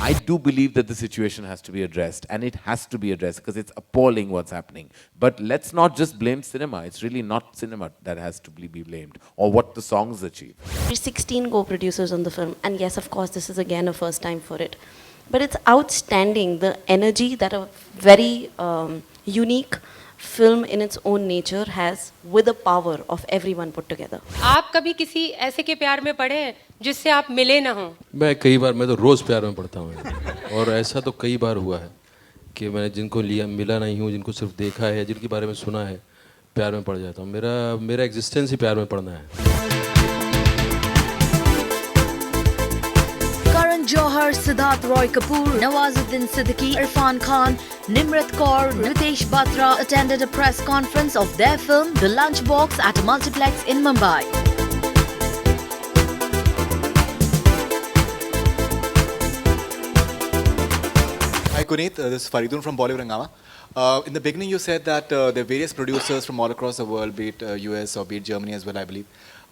I do believe that the situation has to be addressed, and it has to be addressed because it's appalling what's happening. But let's not just blame cinema. It's really not cinema that has to be blamed, or what the songs achieve. We're 16 co-producers on the film, and yes, of course, this is again a first time for it. But it's outstanding, the energy that a very unique film in its own nature has, with the power of everyone put together. आप कभी किसी ऐसे के प्यार में पड़े हैं जिससे आप मिले ना हो? मैं तो रोज़ प्यार में पड़ता हूँ और ऐसा तो कई बार हुआ है कि मैंने जिनको लिया मिला नहीं हूँ, जिनको सिर्फ देखा है, जिनके बारे में सुना है, प्यार में पड़ जाता हूँ. मेरा एग्जिस्टेंस ही प्यार में पड़ना है. Karan Johar, Siddharth Roy Kapur, Nawazuddin Siddiqui, Irrfan Khan, Nimrat Kaur, Ritesh, Batra attended a press conference of their film The Lunchbox at a multiplex in Mumbai. Hi Guneet, this is Faridun from Bollywood Hungama. In the beginning you said that there are various producers from all across the world, be it US or be it Germany as well, I believe.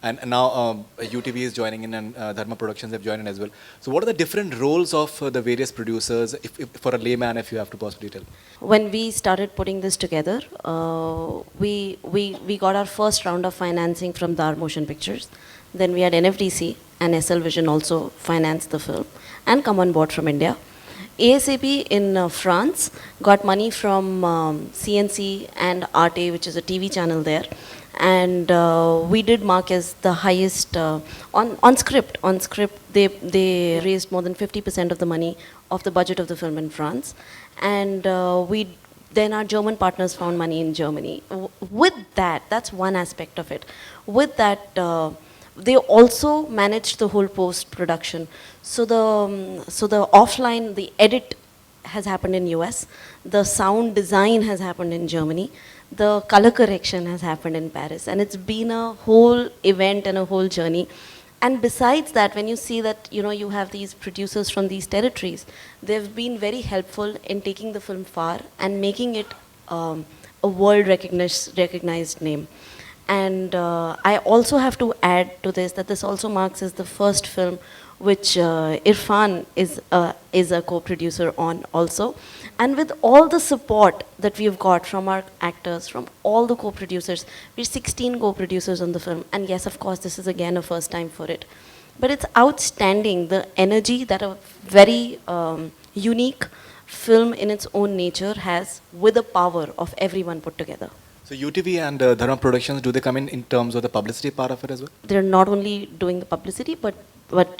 And now UTV is joining in and Dharma Productions have joined in as well. So what are the different roles of the various producers, if for a layman, if you have to possibly tell? When we started putting this together, we got our first round of financing from Dar Motion Pictures. Then we had NFDC and SL Vision also financed the film and come on board from India. ASAP in France got money from CNC and Arte, which is a TV channel there. And we did mark as the highest on script. On script, they raised more than 50% of the money of the budget of the film in France, and then our German partners found money in Germany. With that, that's one aspect of it. With that, they also managed the whole post-production. So the offline, the edit has happened in US. The sound design has happened in Germany. The color correction has happened in Paris. And it's been a whole event and a whole journey. And besides that, when you see that, you have these producers from these territories, they've been very helpful in taking the film far and making it a world recognized name. And I also have to add to this that this also marks as the first film which Irrfan is a co-producer on also. And with all the support that we've got from our actors, from all the co-producers, we're 16 co-producers on the film. And yes, of course, this is again a first time for it. But it's outstanding, the energy that a very unique film in its own nature has, with the power of everyone put together. So UTV and Dharma Productions, do they come in terms of the publicity part of it as well? They're not only doing the publicity, but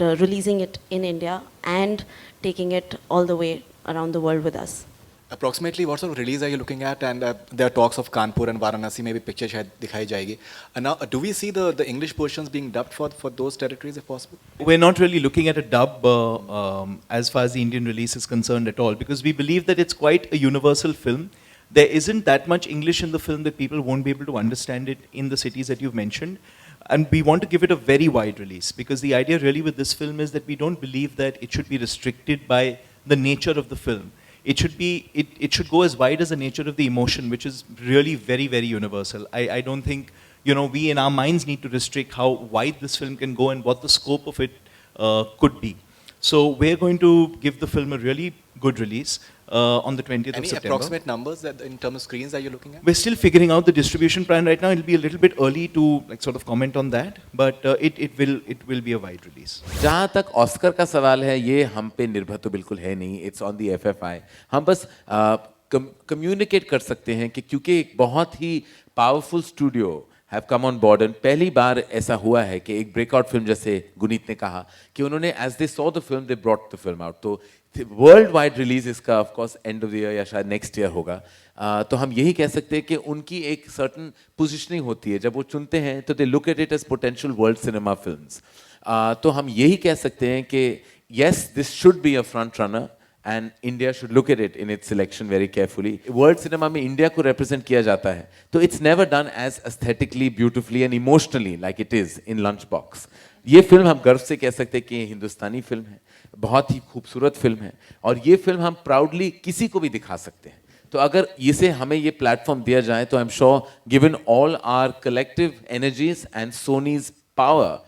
releasing it in India and taking it all the way around the world with us. Approximately what sort of release are you looking at? And there are talks of Kanpur and Varanasi, maybe picture shayad dikhai jayegi. And now, do we see the English portions being dubbed for those territories if possible? We're not really looking at a dub as far as the Indian release is concerned at all, because we believe that it's quite a universal film. There isn't that much English in the film that people won't be able to understand it in the cities that you've mentioned. And we want to give it a very wide release, because the idea really with this film is that we don't believe that it should be restricted by the nature of the film. It should go as wide as the nature of the emotion, which is really very, very universal. I don't think, we in our minds need to restrict how wide this film can go and what the scope of it could be. So we're going to give the film a really good release on the 20th of September. Any approximate numbers that in terms of screens are you looking at? We're still figuring out the distribution plan right now. It'll be a little bit early to sort of comment on that, but it will be a wide release. जहाँ तक Oscar का सवाल है, ये हम पे निर्भर तो बिल्कुल है नहीं. It's on the FFI. हम बस communicate कर सकते हैं कि क्योंकि एक बहुत ही powerful studio have come on board, and पहली बार ऐसा हुआ है कि एक breakout film, जैसे गुनीत ने कहा कि उन्होंने as they saw the film they brought the film out. तो वर्ल्ड वाइड रिलीज इसका of course end of the year या शायद नेक्स्ट ईयर होगा. तो हम यही कह सकते हैं कि उनकी एक सर्टन पोजीशनिंग होती है जब वो चुनते हैं, तो they look at it as potential world cinema films. तो हम यही कह सकते हैं कि yes, this should be a front runner and India should look at it in its selection very carefully. World cinema में इंडिया को represent किया जाता है, तो it's never done as aesthetically, beautifully and emotionally like it is in Lunchbox. ये film हम गर्व से कह सकते हैं कि ये हिंदुस्तानी फिल्म है, बहुत ही खूबसूरत फिल्म है, और ये फिल्म हम प्राउडली किसी को भी दिखा सकते हैं. तो अगर इसे हमें ये प्लेटफॉर्म दिया जाए, तो I am sure given all our collective energies and Sony's power,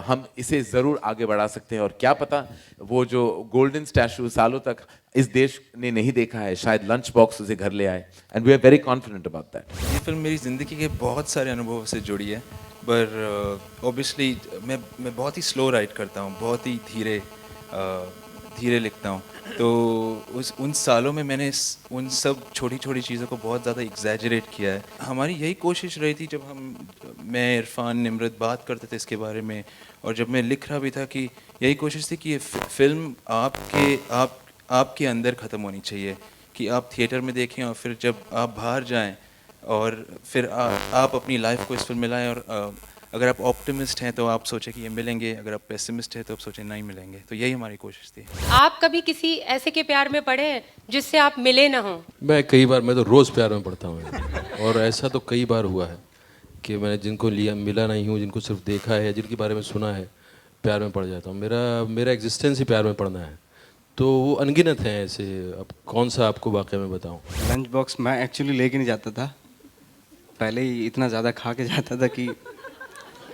हम इसे ज़रूर आगे बढ़ा सकते हैं और क्या पता वो जो गोल्डन स्टैचू सालों तक इस देश ने नहीं देखा है, शायद लंच बॉक्स उसे घर ले आए, and we are very confident about that. ये फिल्म मेरी ज़िंदगी के बहुत सारे अनुभवों से जुड़ी है, पर ऑब्वियसली मैं बहुत ही स्लो राइट करता हूँ, बहुत ही धीरे लिखता हूँ। तो उन सालों में मैंने उन सब छोटी छोटी चीज़ों को बहुत ज़्यादा एग्जैजरेट किया है। हमारी यही कोशिश रही थी जब मैं इरफान निम्रत बात करते थे इसके बारे में, और जब मैं लिख रहा भी था कि यही कोशिश थी कि ये फिल्म आपके अंदर ख़त्म होनी चाहिए, कि आप थिएटर में देखें और फिर जब आप बाहर जाएं और फिर आप अपनी लाइफ को इस फिल्म में लाएं, और अगर आप ऑप्टिमिस्ट हैं तो आप सोचें कि ये मिलेंगे, अगर आप पेसिमिस्ट हैं तो आप सोचें नहीं मिलेंगे। तो यही हमारी कोशिश थी। आप कभी किसी ऐसे के प्यार में पड़े हैं जिससे आप मिले ना हो? मैं तो रोज़ प्यार में पड़ता हूँ, और ऐसा तो कई बार हुआ है कि मैंने जिनको मिला नहीं हूँ, जिनको सिर्फ देखा है, जिनके बारे में सुना है, प्यार में पड़ जाता हूँ। मेरा एग्जिस्टेंस ही प्यार में पड़ना है। तो वो अनगिनत हैं ऐसे, अब कौन सा आपको वाकई में बताऊँ। लंच बॉक्स मैं एक्चुअली लेके नहीं जाता था, पहले ही इतना ज़्यादा खा के जाता था कि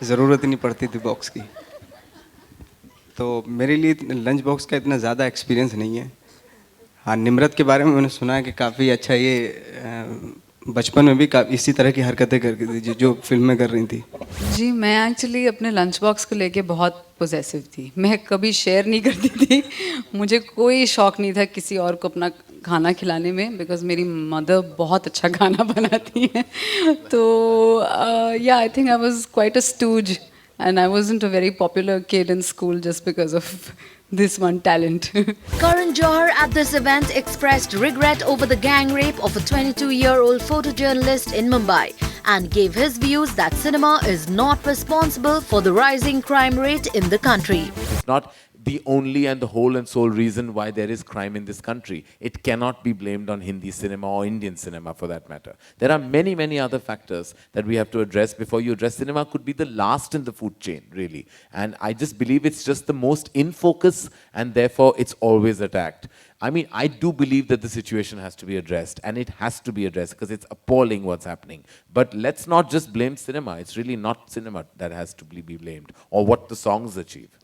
ज़रूरत ही नहीं पड़ती थी बॉक्स की। तो मेरे लिए लंच बॉक्स का इतना ज़्यादा एक्सपीरियंस नहीं है। हाँ, निम्रत के बारे में मैंने सुना है कि काफ़ी अच्छा, ये बचपन में भी इसी तरह की हरकतें करती थी जो फिल्म में कर रही थी। जी, मैं एक्चुअली अपने लंच बॉक्स को लेके बहुत पोजेसिव थी। मैं कभी शेयर नहीं करती थी। मुझे कोई शौक़ नहीं था किसी और को अपना खाना खिलाने में, बिकॉज मेरी मदर बहुत अच्छा खाना बनाती हैं। तो या I think I was quite a stooge and I wasn't a very popular kid in school just because of this one talent. Karan Johar at this event expressed regret over the gang rape of a 22-year-old photojournalist in Mumbai and gave his views that cinema is not responsible for the rising crime rate in the country. It's not the only and the whole and sole reason why there is crime in this country. It cannot be blamed on Hindi cinema or Indian cinema for that matter. There are many, many other factors that we have to address before you address cinema. Could be the last in the food chain, really. And I just believe it's just the most in focus, and therefore it's always attacked. I mean, I do believe that the situation has to be addressed, and it has to be addressed because it's appalling what's happening. But let's not just blame cinema. It's really not cinema that has to be blamed, or what the songs achieve.